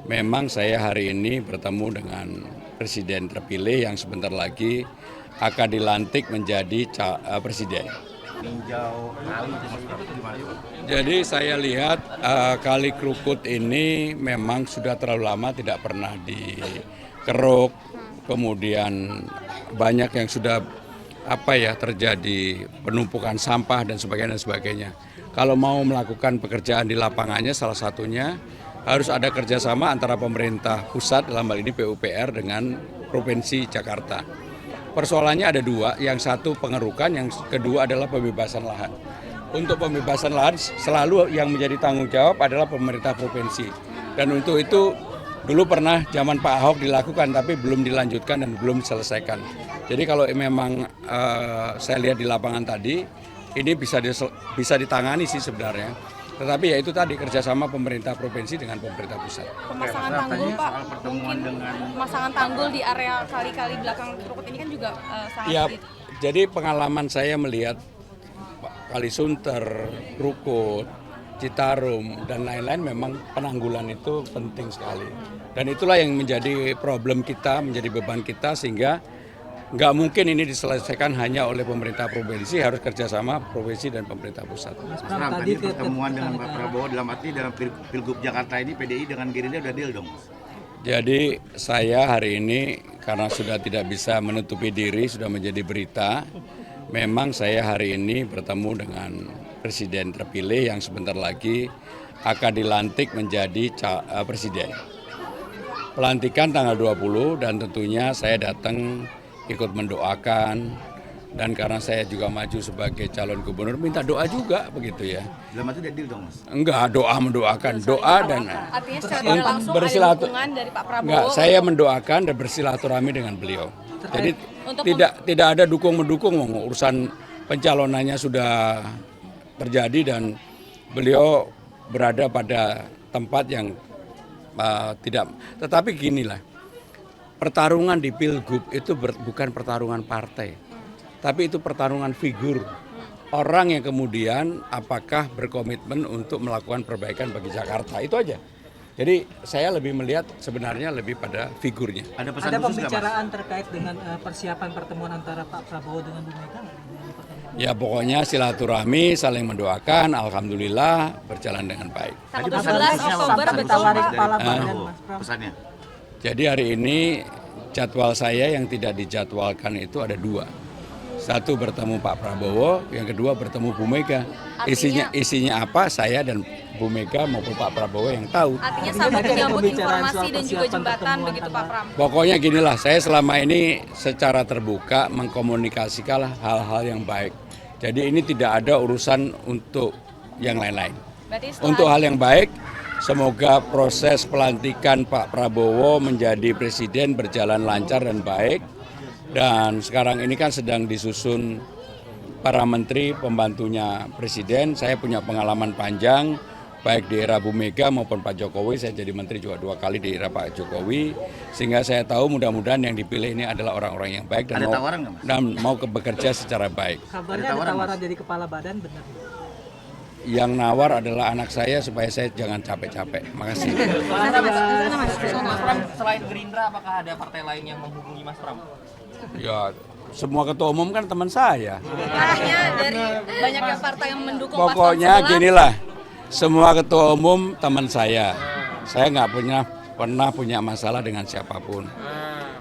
Memang saya hari ini bertemu dengan Presiden terpilih yang sebentar lagi akan dilantik menjadi presiden. Jadi saya lihat Kali Krukut ini memang sudah terlalu lama tidak pernah dikeruk, kemudian banyak yang sudah terjadi penumpukan sampah dan sebagainya. Kalau mau melakukan pekerjaan di lapangannya, salah satunya harus ada kerjasama antara pemerintah pusat dalam hal ini PUPR dengan Provinsi Jakarta. Persoalannya ada dua, yang satu pengerukan, yang kedua adalah pembebasan lahan. Untuk pembebasan lahan selalu yang menjadi tanggung jawab adalah pemerintah provinsi. Dan untuk itu dulu pernah zaman Pak Ahok dilakukan tapi belum dilanjutkan dan belum diselesaikan. Jadi kalau memang saya lihat di lapangan tadi, ini bisa ditangani sih sebenarnya. Tetapi ya itu tadi kerjasama pemerintah provinsi dengan pemerintah pusat. Pemasangan tanggul Pak, pemasangan tanggul di area kali-kali belakang Krukut ini kan juga sangat ya, jadi pengalaman saya melihat Kali Sunter, Krukut, Citarum, dan lain-lain memang penanggulan itu penting sekali. Dan itulah yang menjadi problem kita, menjadi beban kita sehingga nggak mungkin ini diselesaikan hanya oleh pemerintah provinsi, harus kerjasama provinsi dan pemerintah pusat. Mas Pram, tadi pertemuan dengan Pak Prabowo dalam Pilgub Jakarta ini PDI dengan Gerindra udah deal dong? Jadi saya hari ini karena sudah tidak bisa menutupi diri, sudah menjadi berita, memang saya hari ini bertemu dengan Presiden terpilih yang sebentar lagi akan dilantik menjadi presiden. Pelantikan tanggal 20 dan tentunya saya datang ikut mendoakan, dan karena saya juga maju sebagai calon gubernur minta doa juga begitu ya. Dalam itu udah deal dong Mas? Enggak, doa mendoakan, doa dan artinya secara langsung ada dukungan dari Pak Prabowo. Enggak, saya mendoakan dan bersilaturahmi dengan beliau. Jadi tidak ada dukung-mendukung, urusan pencalonannya sudah terjadi dan beliau berada pada tempat yang tidak. Tetapi ginilah, pertarungan di Pilgub itu bukan pertarungan partai, tapi itu pertarungan figur. Orang yang kemudian apakah berkomitmen untuk melakukan perbaikan bagi Jakarta, itu aja. Jadi saya lebih melihat sebenarnya lebih pada figurnya. Ada pembicaraan terkait dengan persiapan pertemuan antara Pak Prabowo dengan Bu Mega? Ya pokoknya silaturahmi, saling mendoakan, alhamdulillah berjalan dengan baik. Tanggal 12 Oktober betul Pak. Pesannya? Jadi hari ini jadwal saya yang tidak dijadwalkan itu ada dua. Satu bertemu Pak Prabowo, yang kedua bertemu Bu Mega. Isinya apa saya dan Bu Mega maupun Pak Prabowo yang tahu. Artinya sama menyambut informasi dan juga jembatan begitu Pak Pram. Pokoknya ginilah, saya selama ini secara terbuka mengkomunikasikan hal-hal yang baik. Jadi ini tidak ada urusan untuk yang lain-lain. Untuk hal yang baik, semoga proses pelantikan Pak Prabowo menjadi presiden berjalan lancar dan baik. Dan sekarang ini kan sedang disusun para menteri pembantunya presiden. Saya punya pengalaman panjang, baik di era Bu Mega maupun Pak Jokowi. Saya jadi menteri juga 2 kali di era Pak Jokowi. Sehingga saya tahu mudah-mudahan yang dipilih ini adalah orang-orang yang baik dan mau bekerja secara baik. Kabarnya ada tawaran dari kepala badan, benar? Yang nawar adalah anak saya supaya saya jangan capek-capek. Makasih. Mas Pram, selain Gerindra, apakah ada partai lain yang menghubungi Mas Pram? Ya, semua ketua umum kan teman saya. Arahnya dari banyaknya partai yang mendukung. Pokoknya ginilah, semua ketua umum teman saya. Saya nggak pernah punya masalah dengan siapapun.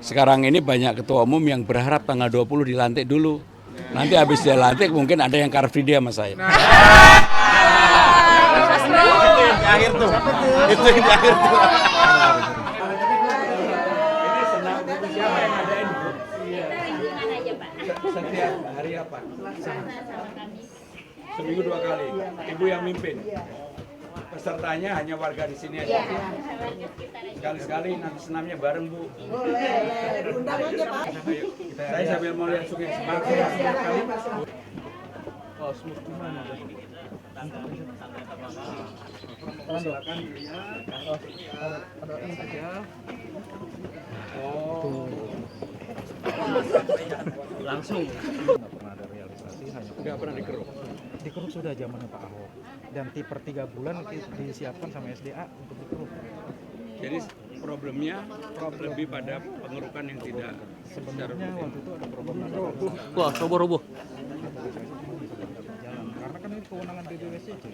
Sekarang ini banyak ketua umum yang berharap tanggal 20 dilantik dulu. Nanti habis dia lantik mungkin ada yang car free dia sama saya. Itu yang di akhir tuh. Setiap hari apa? Seminggu 2 kali. Ibu yang mimpin. Pesertanya hanya warga di sini aja. Sekali-sekali nanti senamnya bareng Bu. Saya sambil mau lihat sungai Semarang sekali. Oh, smooth gimana? Silakan Langsung. Nggak pernah ada realisasi, hanya nggak pernah dikeruk. dikeruk sudah zamannya Pak Ahok. Dan per 3 bulan disiapkan sama SDA untuk dikeruk. Jadi problemnya lebih pada pengerukan yang tidak Sebenarnya waktu itu ada problem Wah, roboh-roboh. jalan karena kan ini kewenangan BPWSCC.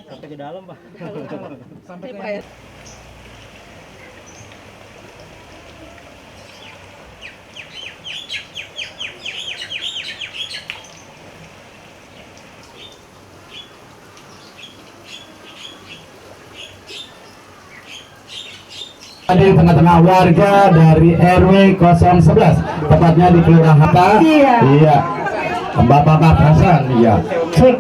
Sampai ke dalam, Pak. Sampai ke Ada di tengah-tengah warga dari RW 011, tepatnya di Kelurahan. Iya. Bapak Hasan, iya. Cek.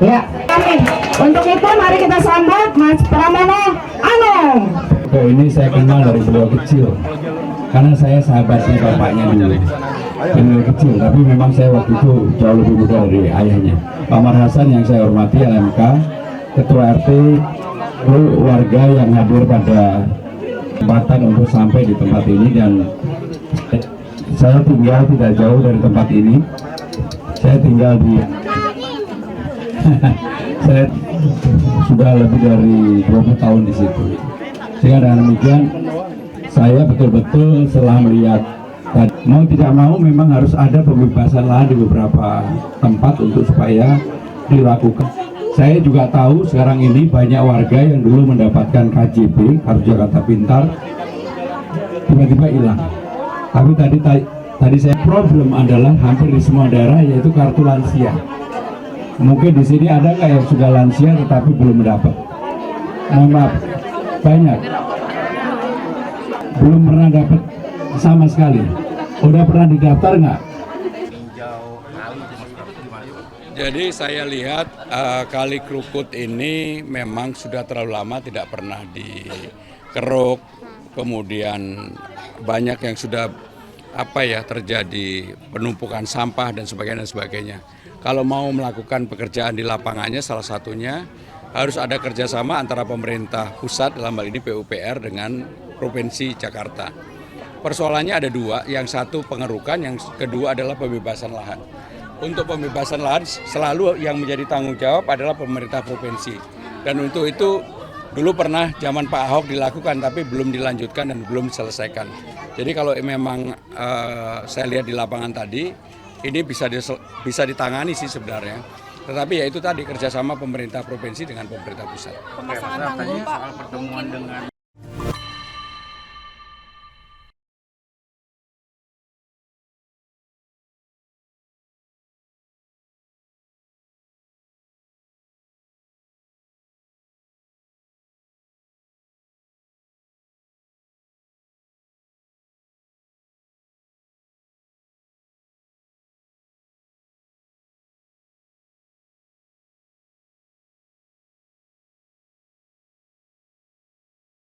Ya, kami. Untuk itu mari kita sambut Mas Pramono Anung. Oke, ini saya kenal dari beliau kecil. Karena saya sahabatnya bapaknya dulu. Dari kecil, tapi memang saya waktu itu jauh lebih muda dari ayahnya. Pak Mar Hasan yang saya hormati, LMK, Ketua RT, warga yang hadir pada kesempatan untuk sampai di tempat ini, dan saya tinggal tidak jauh dari tempat ini. Saya tinggal di saya sudah lebih dari 20 tahun di situ. Sehingga dengan demikian saya betul-betul setelah melihat mau tidak mau memang harus ada pembebasan lahan di beberapa tempat untuk supaya dilakukan. Saya juga tahu sekarang ini banyak warga yang dulu mendapatkan KJP, Kartu Jakarta Pintar, tiba-tiba hilang. Tapi tadi saya problem adalah hampir di semua daerah, yaitu kartu lansia. Mungkin di sini ada nggak yang sudah lansia tetapi belum mendapat? Mohon maaf, banyak. Belum pernah dapat sama sekali. Udah pernah didaftar nggak? Jadi saya lihat Kali Krukut ini memang sudah terlalu lama tidak pernah dikeruk, kemudian banyak yang sudah terjadi penumpukan sampah dan sebagainya. Kalau mau melakukan pekerjaan di lapangannya, salah satunya harus ada kerjasama antara pemerintah pusat dalam hal ini PUPR dengan Provinsi Jakarta. Persoalannya ada dua, yang satu pengerukan, yang kedua adalah pembebasan lahan. Untuk pembebasan lahan selalu yang menjadi tanggung jawab adalah pemerintah provinsi. Dan untuk itu dulu pernah zaman Pak Ahok dilakukan tapi belum dilanjutkan dan belum diselesaikan. Jadi kalau memang saya lihat di lapangan tadi, ini bisa ditangani sih sebenarnya. Tetapi ya itu tadi kerjasama pemerintah provinsi dengan pemerintah pusat. Pemasangan tanggul, Pak. Soal pertemuan dengan